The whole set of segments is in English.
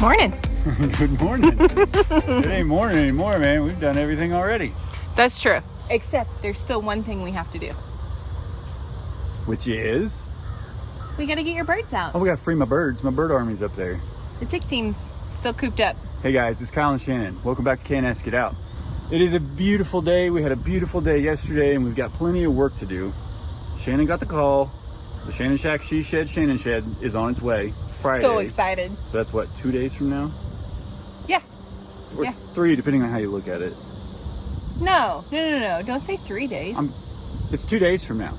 Morning. Good morning. It ain't morning anymore, man. We've done everything already. That's true. Except there's still one thing we have to do. Which is? We got to get your birds out. Oh, we got to free my birds. My bird army's up there. The tick team's still cooped up. Hey guys, it's Kyle and Shannon. Welcome back to K&S Get Out. It is a beautiful day. We had a beautiful day yesterday and we've got plenty of work to do. Shannon got the call. The Shannon Shack She Shed Shannon Shed is on its way Friday. So excited. So that's what, 2 days from now? Yeah. Or Yeah. 3, depending on how you look at it. No. Don't say 3 days. It's 2 days from now.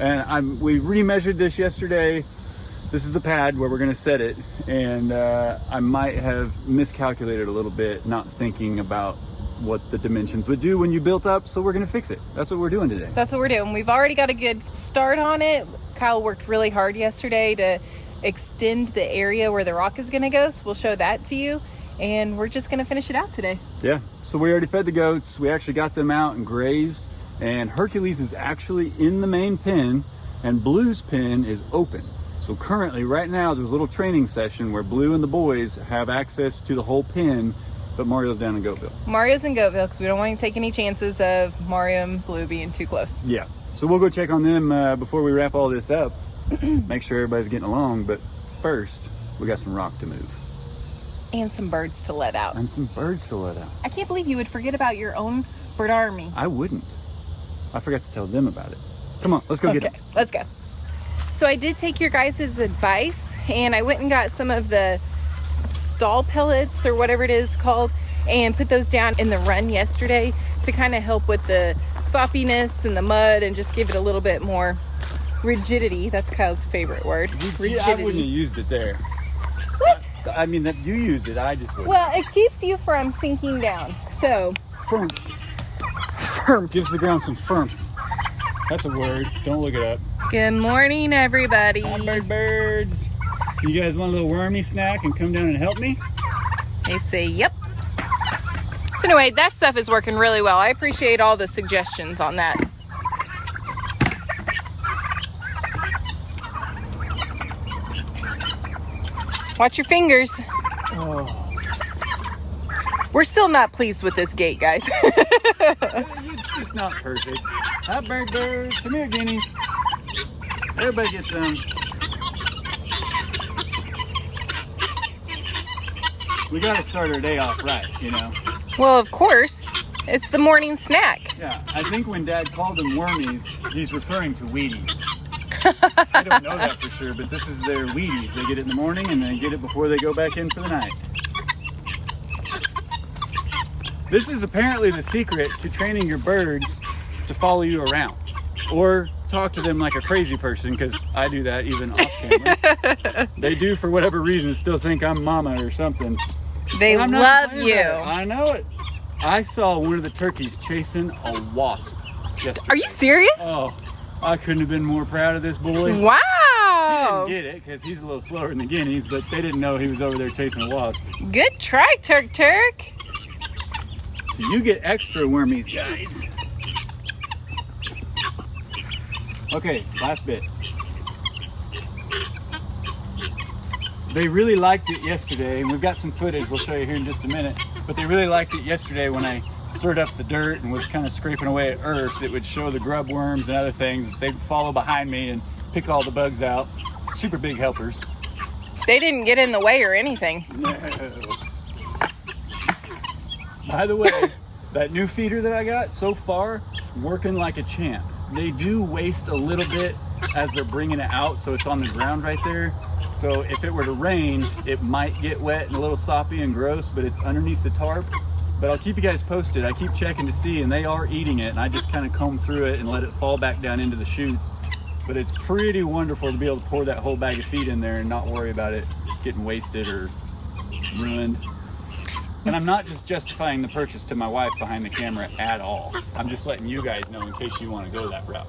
And we remeasured this yesterday. This is the pad where we're going to set it. And I might have miscalculated a little bit, not thinking about what the dimensions would do when you built up. So we're going to fix it. That's what we're doing today. That's what we're doing. We've already got a good start on it. Kyle worked really hard yesterday to extend the area where the rock is going to go. So we'll show that to you. And we're just going to finish it out today. Yeah. So we already fed the goats. We actually got them out and grazed. And Hercules is actually in the main pen. And Blue's pen is open. So currently, right now, there's a little training session where Blue and the boys have access to the whole pen. But Mario's down in Goatville. Mario's in Goatville because we don't want to take any chances of Mario and Blue being too close. Yeah. So we'll go check on them before we wrap all this up. Make sure everybody's getting along. But first, we got some rock to move. And some birds to let out. And some birds to let out. I can't believe you would forget about your own bird army. I wouldn't. I forgot to tell them about it. Come on, let's go get them. Let's go. So I did take your guys' advice and I went and got some of the stall pellets or whatever it is called and put those down in the run yesterday to kind of help with the soppiness and the mud and just give it a little bit more rigidity. That's Kyle's favorite word. Rigidity. I wouldn't have used it there. What? I mean, that you use it, I just wouldn't. Well, it keeps you from sinking down. So, Firm. Gives the ground some firm. That's a word. Don't look it up. good morning, everybody. Hi, birds. You guys want a little wormy snack and come down and help me? They say, yep. So anyway, that stuff is working really well. I appreciate all the suggestions on that. Watch your fingers. Oh. We're still not pleased with this gate, guys. It's just not perfect. Hi, birds. Come here, guineas. Everybody gets some. We got to start our day off right, you know. Well, of course. It's the morning snack. Yeah, I think when Dad called them wormies, he's referring to Wheaties. I don't know that for sure, but this is their Wheaties. They get it in the morning and they get it before they go back in for the night. This is apparently the secret to training your birds to follow you around or talk to them like a crazy person, because I do that even off camera. They do, for whatever reason, still think I'm mama or something. They love you. I know it. I saw one of the turkeys chasing a wasp yesterday. Are you serious? Oh, I couldn't have been more proud of this boy. Wow. He didn't get it because he's a little slower than the guineas, but they didn't know he was over there chasing a wasp. Good try, Turk. So you get extra wormies, guys. Okay, last bit. They really liked it yesterday, and we've got some footage we'll show you here in just a minute, but they really liked it yesterday when I stirred up the dirt and was kind of scraping away at earth. It would show the grub worms and other things. They'd follow behind me and pick all the bugs out. Super big helpers. They didn't get in the way or anything. No. By the way, that new feeder that I got so far, working like a champ. They do waste a little bit as they're bringing it out, so it's on the ground right there. So if it were to rain, it might get wet and a little soppy and gross, but it's underneath the tarp. But I'll keep you guys posted. I keep checking to see, and they are eating it, and I just kind of comb through it and let it fall back down into the chutes. But it's pretty wonderful to be able to pour that whole bag of feed in there and not worry about it getting wasted or ruined. And I'm not just justifying the purchase to my wife behind the camera at all. I'm just letting you guys know in case you want to go that route.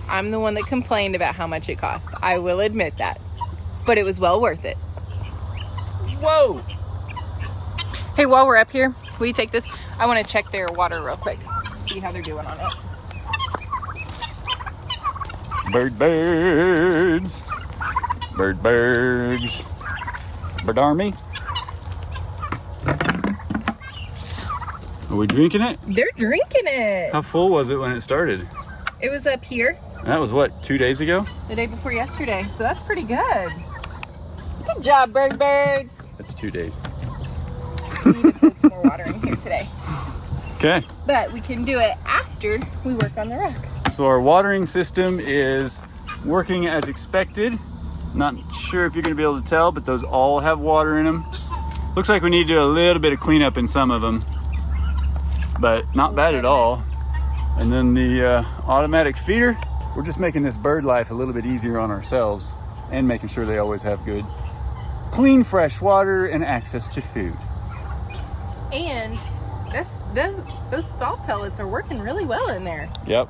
I'm the one that complained about how much it cost. I will admit that. But it was well worth it. Whoa! Hey, while we're up here, will you take this? I want to check their water real quick. See how they're doing on it. Birds. Birds. Bird Army. Are we drinking it? They're drinking it. How full was it when it started? It was up here That was what, 2 days ago? the day before yesterday, so that's pretty good. Good job, birds. That's 2 days. We need to put some more water in here today. Okay. But we can do it after we work on the rock. So our watering system is working as expected. Not sure if you're going to be able to tell, but those all have water in them. Looks like we need to do a little bit of cleanup in some of them, but not bad at all. And then the automatic feeder, we're just making this bird life a little bit easier on ourselves and making sure they always have good, clean, fresh water and access to food. And those stall pellets are working really well in there. Yep.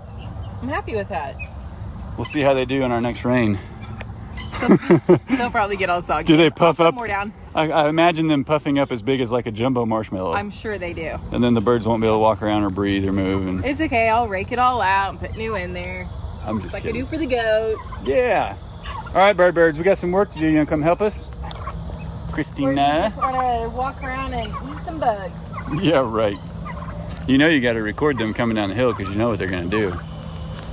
I'm happy with that. We'll see how they do in our next rain. They'll probably get all soggy. Do they puff up? More down. I imagine them puffing up as big as like a jumbo marshmallow. I'm sure they do. And then the birds won't be able to walk around or breathe or move. And It's okay. I'll rake it all out and put new in there. I'm just like kidding. I do for the goats. Yeah. All right, birds, we got some work to do. You want to come help us? Or you Christina? just want to walk around and eat some bugs. Yeah, right. You know you got to record them coming down the hill because you know what they're going to do.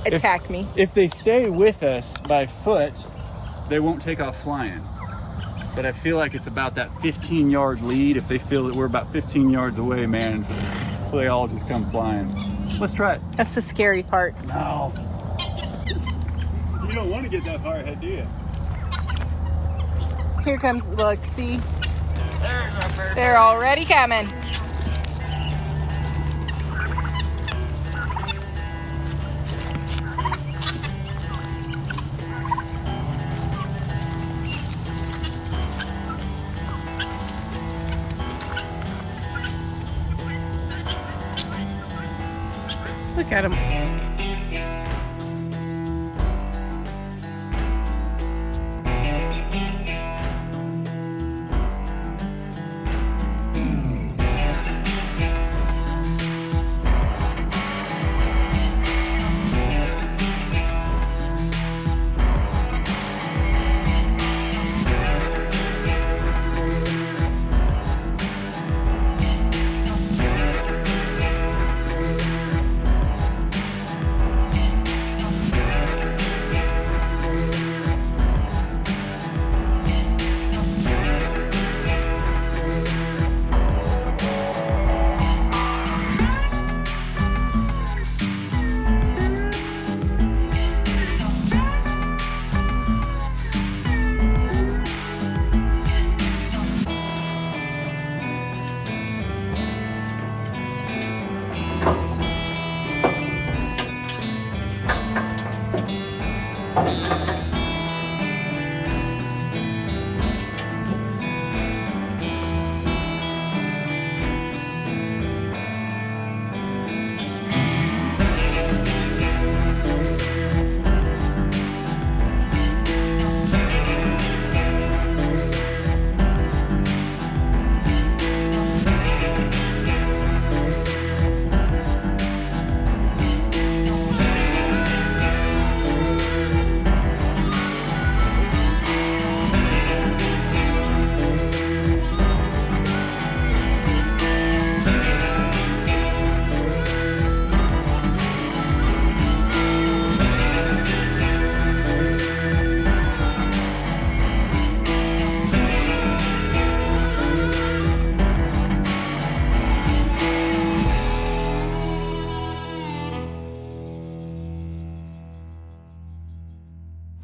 Attack me. If they stay with us by foot, they won't take off flying. But I feel like it's about that 15-yard lead. If they feel that we're about 15 yards away, man, they all just come flying. Let's try it. That's the scary part. No. You don't want to get that far ahead, do you? Here comes, look, see? There's our bird. They're already coming. Look at them.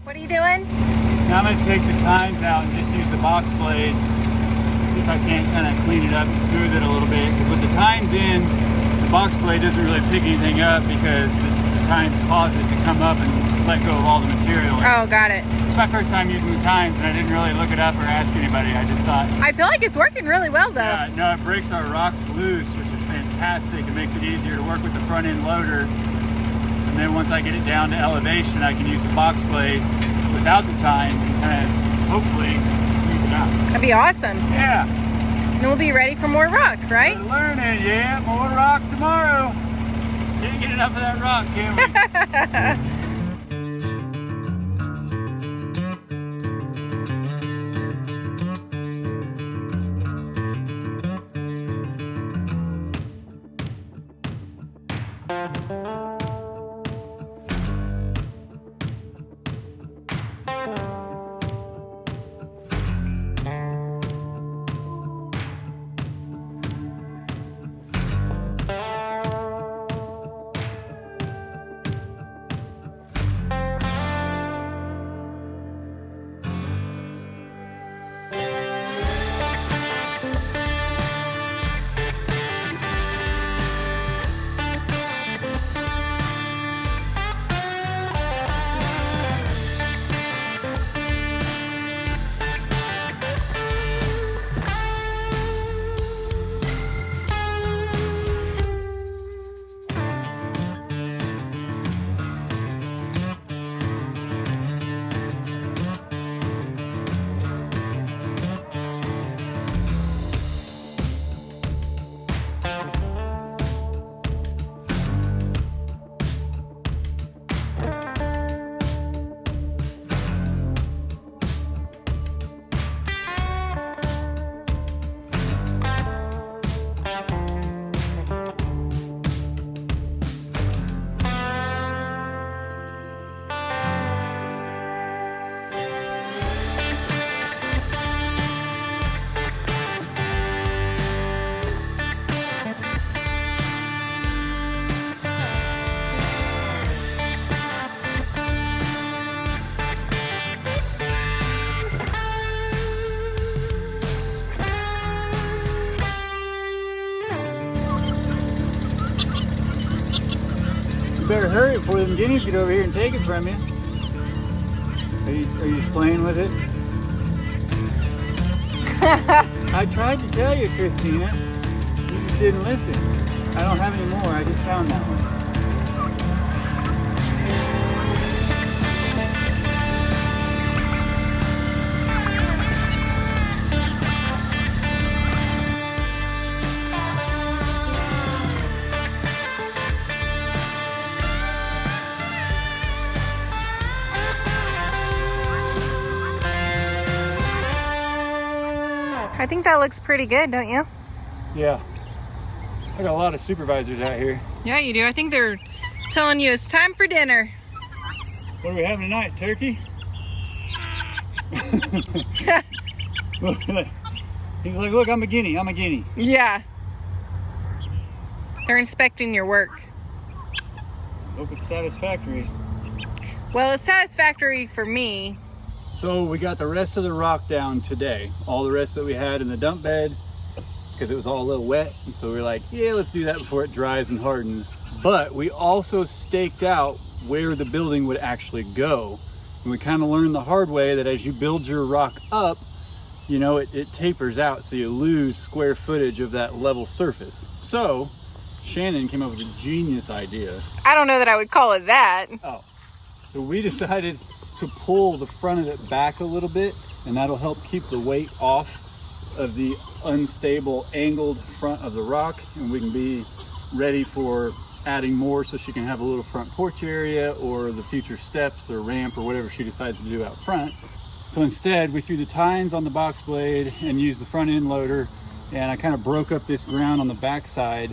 What are you doing? Now I'm going to take the tines out and just use the box blade. See if I can't kind of clean it up and smooth it a little bit. Because with the tines in, the box blade doesn't really pick anything up because the tines cause it to come up and let go of all the material. Oh, got it. It's my first time using the tines and I didn't really look it up or ask anybody. I just thought, I feel like it's working really well though. yeah, no, it breaks our rocks loose, which is fantastic. It makes it easier to work with the front end loader. And then once I get it down to elevation, I can use the box blade without the tines and kind of hopefully smooth it out. That'd be awesome. Yeah. And we'll be ready for more rock, right? We're learning, yeah. More rock tomorrow. Can't get enough of that rock, can we? before them guineas get over here and take it from you. Are you just playing with it? I tried to tell you, Christina. You just didn't listen. I don't have any more. I just found that one. I think that looks pretty good, don't you? Yeah. I got a lot of supervisors out here. Yeah, you do. I think they're telling you it's time for dinner. What are we having tonight? Turkey? He's like, look, I'm a guinea. I'm a guinea. Yeah. They're inspecting your work. Hope it's satisfactory. Well, it's satisfactory for me. So we got the rest of the rock down today. All the rest that we had in the dump bed, because it was all a little wet. And so we're like, yeah, let's do that before it dries and hardens. But we also staked out where the building would actually go. And we kind of learned the hard way that as you build your rock up, you know, it tapers out, so you lose square footage of that level surface. So Shannon came up with a genius idea. I don't know that I would call it that. Oh, so we decided to pull the front of it back a little bit, and that'll help keep the weight off of the unstable angled front of the rock, and we can be ready for adding more so she can have a little front porch area or the future steps or ramp or whatever she decides to do out front. So instead we threw the tines on the box blade and used the front end loader, and I kind of broke up this ground on the back side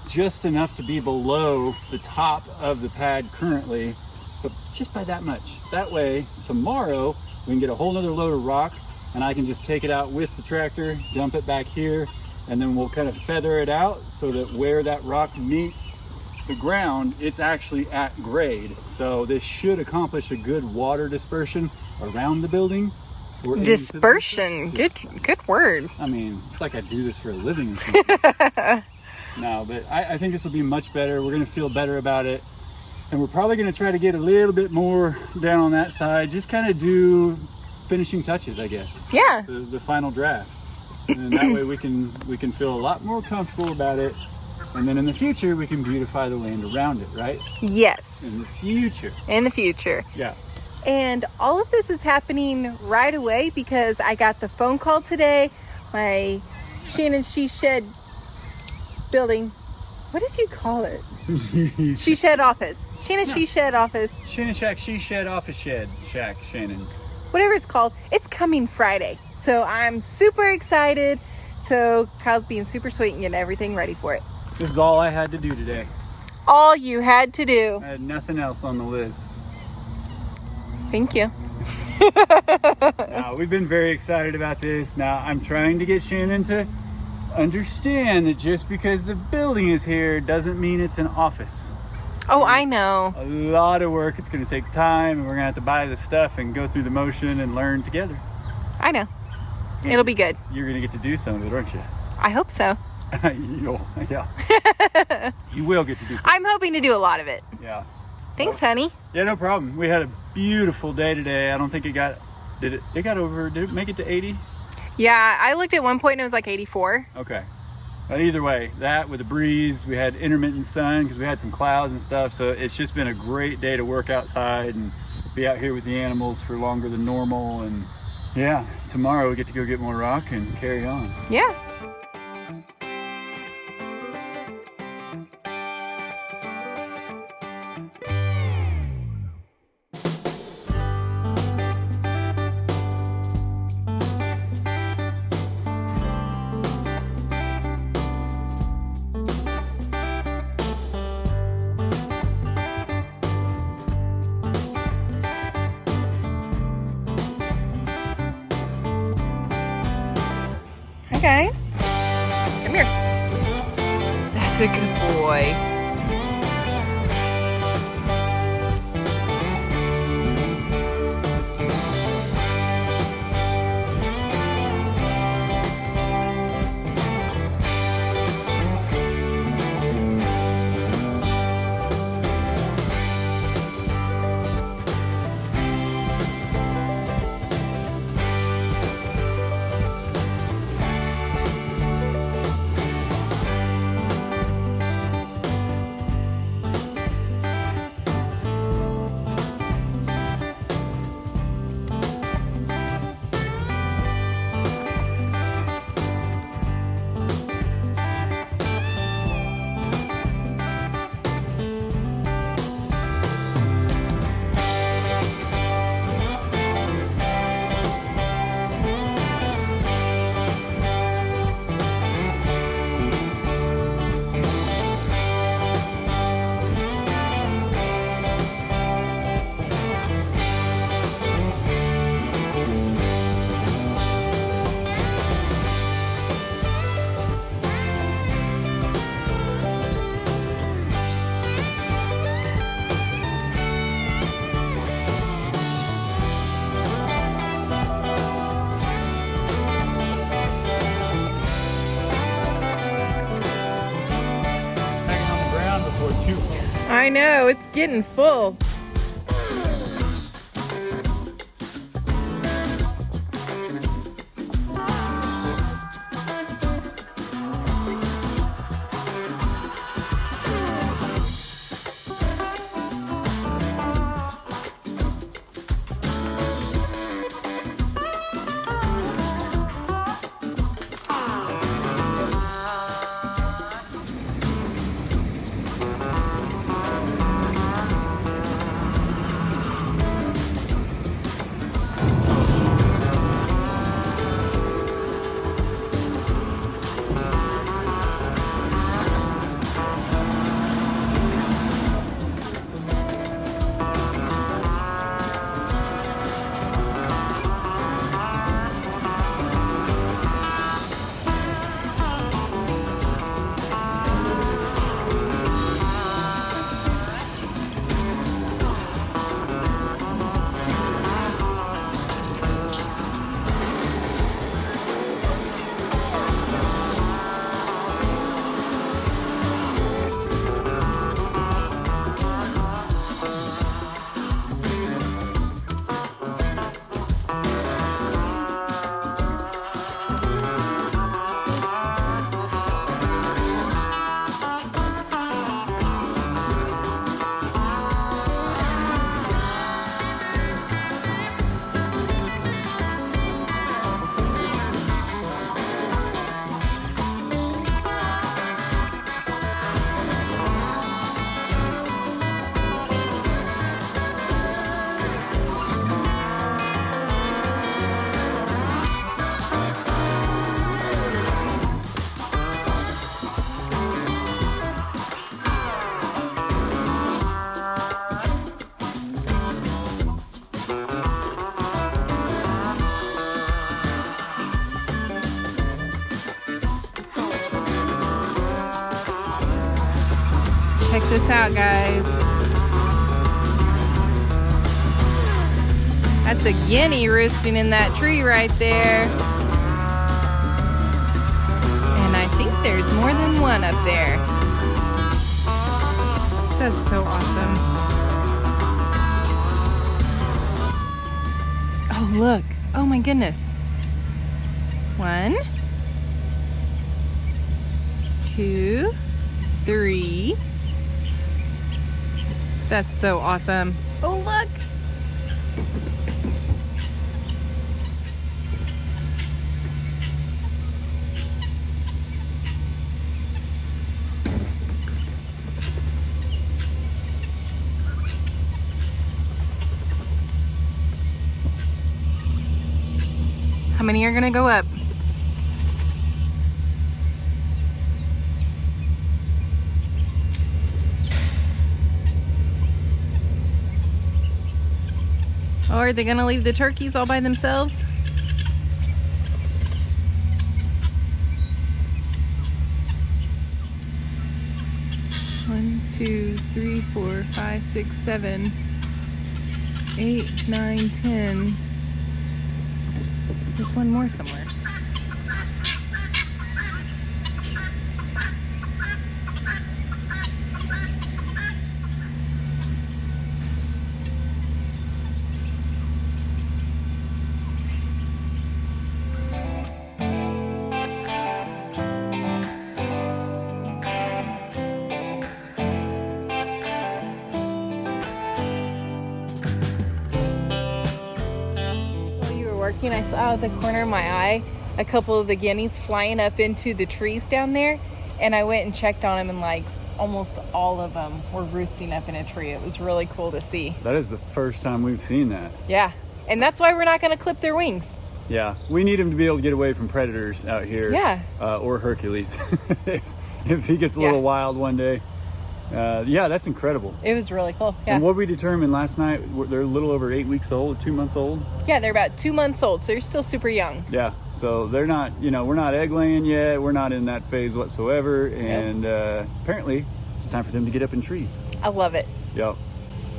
just enough to be below the top of the pad currently, but just by that much. That way tomorrow we can get a whole nother load of rock, and I can just take it out with the tractor, dump it back here, and then we'll kind of feather it out so that where that rock meets the ground, it's actually at grade. So this should accomplish a good water dispersion around the building. Dispersion. Good word. I mean, it's like I do this for a living or something. No, but I think this will be much better. We're going to feel better about it. And we're probably going to try to get a little bit more down on that side. Just kind of do finishing touches, I guess. Yeah. The final draft. And then that way we can feel a lot more comfortable about it. And then in the future, we can beautify the land around it, right? Yes. In the future. In the future. Yeah. And all of this is happening right away because I got the phone call today. My Shannon She Shed building. What did you call it? She Shed office. Shannon She Shed office. Shannon Shack, She Shed office shed. Shack, Shannon's. Whatever it's called. It's coming Friday. So I'm super excited. So Kyle's being super sweet and getting everything ready for it. This is all I had to do today. All you had to do. I had nothing else on the list. Thank you. Now, we've been very excited about this. Now, I'm trying to get Shannon to understand that just because the building is here doesn't mean it's an office. Oh, I know. A lot of work. It's going to take time, and we're going to have to buy the stuff and go through the motion and learn together. I know. It'll be good. You're going to get to do some of it, aren't you? I hope so. Yeah. You will get to do something. I'm hoping to do a lot of it. Yeah. Thanks, honey. Yeah, no problem. We had a beautiful day today. I don't think it got, did it make it to 80? Yeah, I looked at one point and it was like 84. Okay. But either way, that with the breeze, we had intermittent sun because we had some clouds and stuff. So it's just been a great day to work outside and be out here with the animals for longer than normal. And yeah, tomorrow we get to go get more rock and carry on. Yeah. Guys, come here. That's a good boy. I know, it's getting full. Check this out, guys. That's a guinea roosting in that tree right there. And I think there's more than one up there. That's so awesome. Oh, look. Oh my goodness. 1, 2, 3. That's so awesome. Oh, look. How many are gonna go up? Or are they gonna leave the turkeys all by themselves? One, 2, 3, 4, 5, 6, 7, 8, 9, 10. There's one more somewhere. I saw out the corner of my eye a couple of the guineas flying up into the trees down there, and I went and checked on them, and like almost all of them were roosting up in a tree. It was really cool to see. That is the first time we've seen that. Yeah, and that's why we're not going to clip their wings. Yeah, we need them to be able to get away from predators out here. Yeah. Or Hercules if he gets a little wild one day. Yeah, that's incredible. It was really cool. Yeah. And what we determined last night, they're a little over 8 weeks old, 2 months old. Yeah, they're about 2 months old, so they're still super young. Yeah, so they're not, we're not egg laying yet. We're not in that phase whatsoever. And apparently it's time for them to get up in trees. I love it. Yep.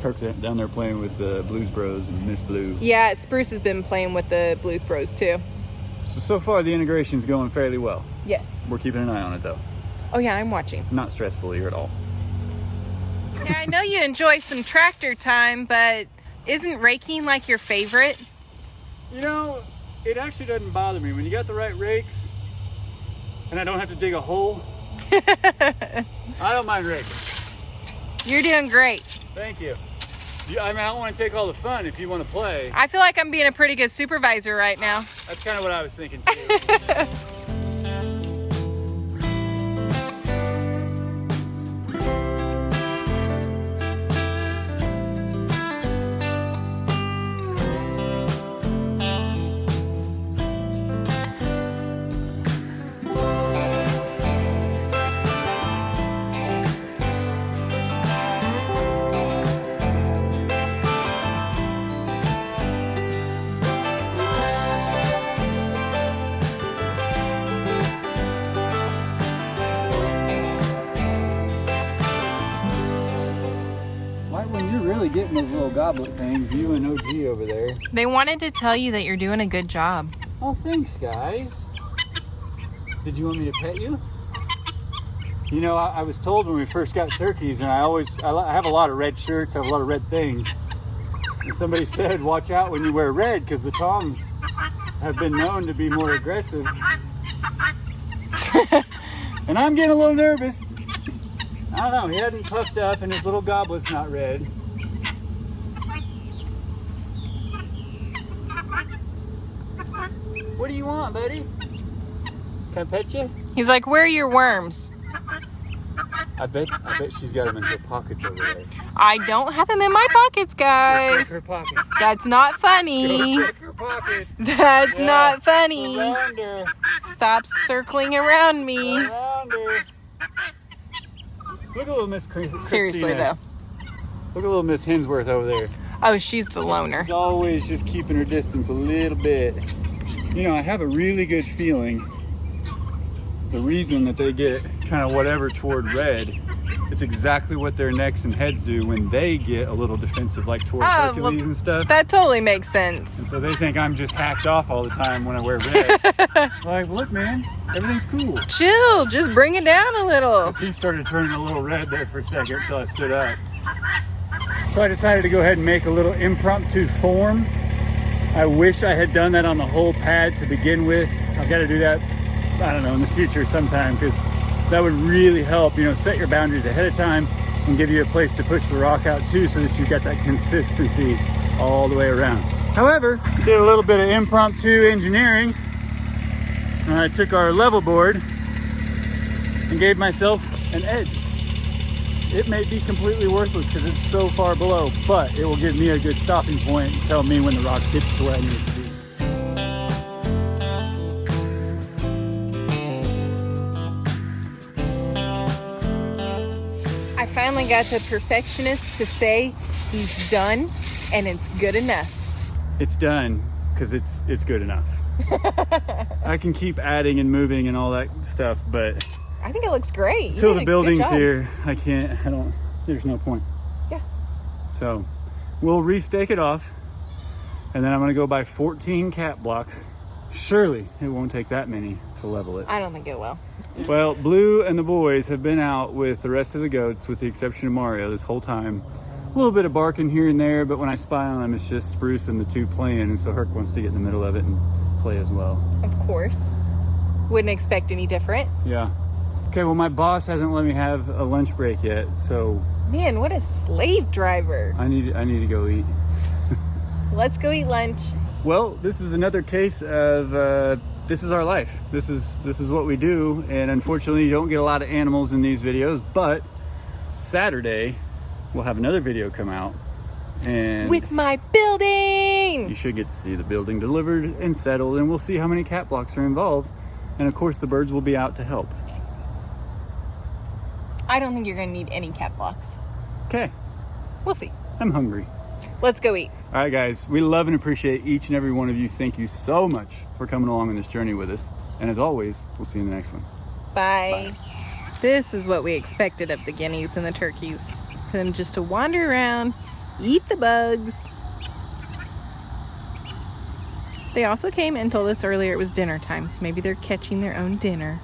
Kirk's down there playing with the Blues Bros and Miss Blue. Yeah, Spruce has been playing with the Blues Bros too. So far the integration's going fairly well. Yes. We're keeping an eye on it though. Oh yeah, I'm watching. Not stressful here at all. Yeah, I know you enjoy some tractor time, but isn't raking like your favorite? You know, it actually doesn't bother me. When you got the right rakes and I don't have to dig a hole, I don't mind raking. You're doing great. Thank you. I mean, I don't want to take all the fun if you want to play. I feel like I'm being a pretty good supervisor right now. That's kind of what I was thinking too. When you're really getting those little goblet things, you and OG over there. They wanted to tell you that you're doing a good job. Oh, thanks, guys. Did you want me to pet you? You know, I was told when we first got turkeys, and I have a lot of red shirts, I have a lot of red things. And somebody said, watch out when you wear red, because the toms have been known to be more aggressive. And I'm getting a little nervous. I don't know, he hadn't puffed up and his little goblet's not red. What do you want, buddy? Can I pet you? He's like, where are your worms? I bet she's got them in her pockets over there. I don't have them in my pockets, guys. Go check her pockets. That's not funny. Go check her pockets. That's not funny. Surround her. Stop circling around me. Surround her. Look at little Miss Christina. Seriously, though. Look at little Miss Hensworth over there. Oh, she's the loner. She's always just keeping her distance a little bit. You know, I have a really good feeling the reason that they get kind of whatever toward red, it's exactly what their necks and heads do when they get a little defensive, like toward Hercules and stuff. That totally makes sense. And so they think I'm just hacked off all the time when I wear red. Like, look, man, everything's cool. Chill, just bring it down a little. He started turning a little red there for a second until I stood up. So I decided to go ahead and make a little impromptu form. I wish I had done that on the whole pad to begin with. I've got to do that, I don't know, in the future sometime, because that would really help, you know, set your boundaries ahead of time and give you a place to push the rock out too, so that you got that consistency all the way around. However, did a little bit of impromptu engineering. I took our level board and gave myself an edge. It may be completely worthless because it's so far below, but it will give me a good stopping point and tell me when the rock gets to where I need it to be. I finally got the perfectionist to say he's done and it's good enough. It's done because it's good enough. I can keep adding and moving and all that stuff, but I think it looks great. until the building's here, there's no point. Yeah. So we'll restake it off, and then I'm gonna go buy 14 cap blocks. Surely it won't take that many to level it. I don't think it will. Well, Blue and the boys have been out with the rest of the goats, with the exception of Mario, this whole time. A little bit of barking here and there, but when I spy on them, it's just Spruce and the two playing, and so Herc wants to get in the middle of it and play as well. Of course. Wouldn't expect any different. Yeah. Okay, well, my boss hasn't let me have a lunch break yet, so Man, what a slave driver. I need to go eat. Let's go eat lunch. Well, this is another case of this is our life. This is what we do, and unfortunately you don't get a lot of animals in these videos, but Saturday we'll have another video come out, and with my building. you should get to see the building delivered and settled, and we'll see how many cat blocks are involved, and of course the birds will be out to help. I don't think you're gonna need any cat blocks. Okay, We'll see. I'm hungry. Let's go eat. All right, guys, we love and appreciate each and every one of you. Thank you so much for coming along on this journey with us, and as always, we'll see you in the next one. Bye. This is what we expected of the guineas and the turkeys. For them just to wander around, eat the bugs. They also came and told us earlier it was dinner time, so maybe they're catching their own dinner.